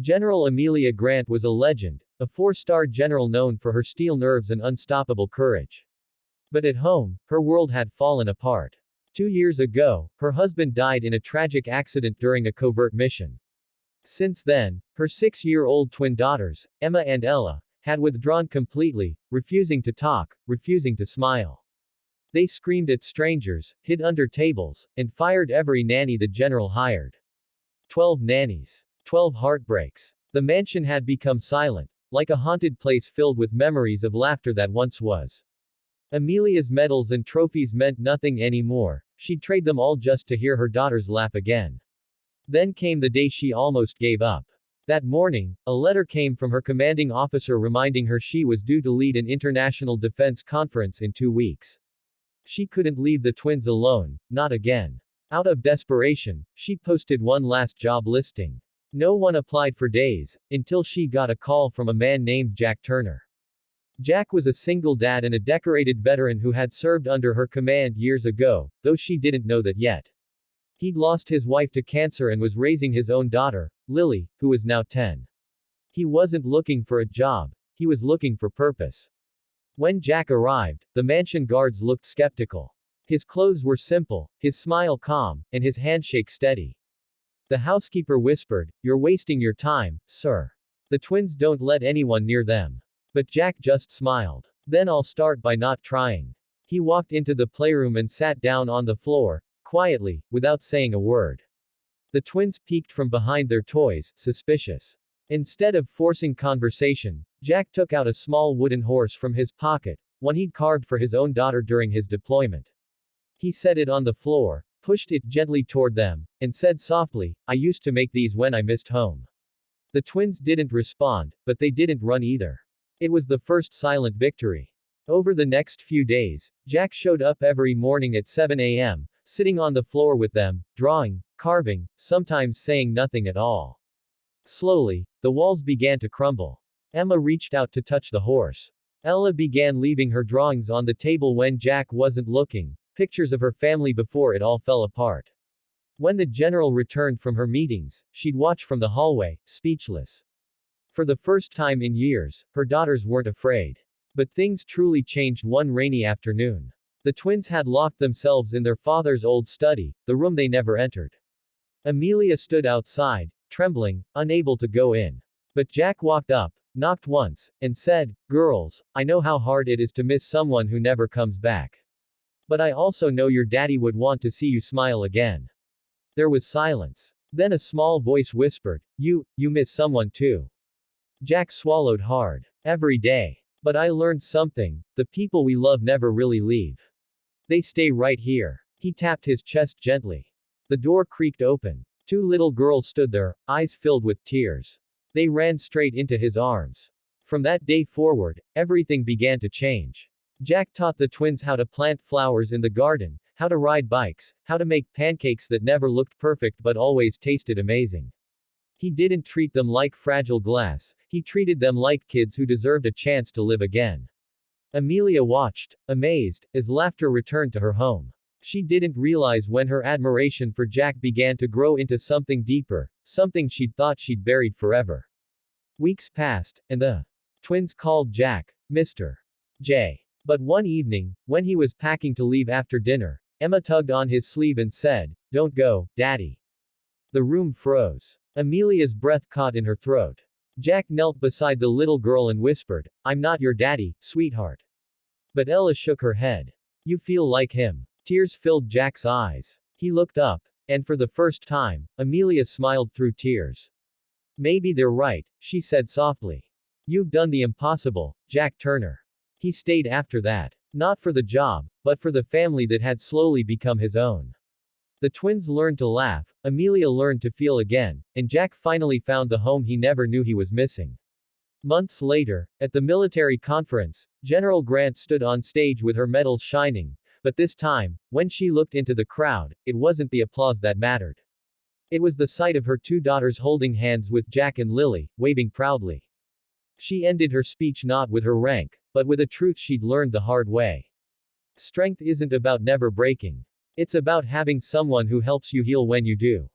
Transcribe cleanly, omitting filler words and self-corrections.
General Amelia Grant was a legend, a four-star general known for her steel nerves and unstoppable courage. But at home, her world had fallen apart. 2 years ago, her husband died in a tragic accident during a covert mission. Since then, her 6-year-old twin daughters, Emma and Ella, had withdrawn completely, refusing to talk, refusing to smile. They screamed at strangers, hid under tables, and fired every nanny the general hired. 12 nannies. 12 heartbreaks. The mansion had become silent, like a haunted place filled with memories of laughter that once was. Amelia's medals and trophies meant nothing anymore, she'd trade them all just to hear her daughters laugh again. Then came the day she almost gave up. That morning, a letter came from her commanding officer reminding her she was due to lead an international defense conference in 2 weeks. She couldn't leave the twins alone, not again. Out of desperation, she posted one last job listing. No one applied for days, until she got a call from a man named Jack Turner. Jack was a single dad and a decorated veteran who had served under her command years ago, though she didn't know that yet. He'd lost his wife to cancer and was raising his own daughter, Lily, who was now 10. He wasn't looking for a job, he was looking for purpose. When Jack arrived, the mansion guards looked skeptical. His clothes were simple, his smile calm, and his handshake steady. The housekeeper whispered, "You're wasting your time, sir. The twins don't let anyone near them." But Jack just smiled. "Then I'll start by not trying." He walked into the playroom and sat down on the floor, quietly, without saying a word. The twins peeked from behind their toys, suspicious. Instead of forcing conversation, Jack took out a small wooden horse from his pocket, one he'd carved for his own daughter during his deployment. He set it on the floor, pushed it gently toward them, and said softly, "I used to make these when I missed home." The twins didn't respond, but they didn't run either. It was the first silent victory. Over the next few days, Jack showed up every morning at 7 a.m., sitting on the floor with them, drawing, carving, sometimes saying nothing at all. Slowly, the walls began to crumble. Emma reached out to touch the horse. Ella began leaving her drawings on the table when Jack wasn't looking, pictures of her family before it all fell apart. When the general returned from her meetings, she'd watch from the hallway, speechless. For the first time in years, her daughters weren't afraid. But things truly changed one rainy afternoon. The twins had locked themselves in their father's old study, the room they never entered. Amelia stood outside, trembling, unable to go in. But Jack walked up, knocked once, and said, "Girls, I know how hard it is to miss someone who never comes back. But I also know your daddy would want to see you smile again." There was silence. Then a small voice whispered, You miss someone too." Jack swallowed hard. "Every day. But I learned something, the people we love never really leave. They stay right here." He tapped his chest gently. The door creaked open. 2 little girls stood there, eyes filled with tears. They ran straight into his arms. From that day forward, everything began to change. Jack taught the twins how to plant flowers in the garden, how to ride bikes, how to make pancakes that never looked perfect but always tasted amazing. He didn't treat them like fragile glass, he treated them like kids who deserved a chance to live again. Amelia watched, amazed, as laughter returned to her home. She didn't realize when her admiration for Jack began to grow into something deeper, something she'd thought she'd buried forever. Weeks passed, and the twins called Jack Mr. J. But one evening, when he was packing to leave after dinner, Emma tugged on his sleeve and said, "Don't go, Daddy." The room froze. Amelia's breath caught in her throat. Jack knelt beside the little girl and whispered, "I'm not your daddy, sweetheart." But Ella shook her head. "You feel like him." Tears filled Jack's eyes. He looked up. And for the first time, Amelia smiled through tears. "Maybe they're right," she said softly. "You've done the impossible, Jack Turner." He stayed after that. Not for the job, but for the family that had slowly become his own. The twins learned to laugh, Amelia learned to feel again, and Jack finally found the home he never knew he was missing. Months later, at the military conference, General Grant stood on stage with her medals shining, but this time, when she looked into the crowd, it wasn't the applause that mattered. It was the sight of her 2 daughters holding hands with Jack and Lily, waving proudly. She ended her speech not with her rank, but with a truth she'd learned the hard way. Strength isn't about never breaking. It's about having someone who helps you heal when you do.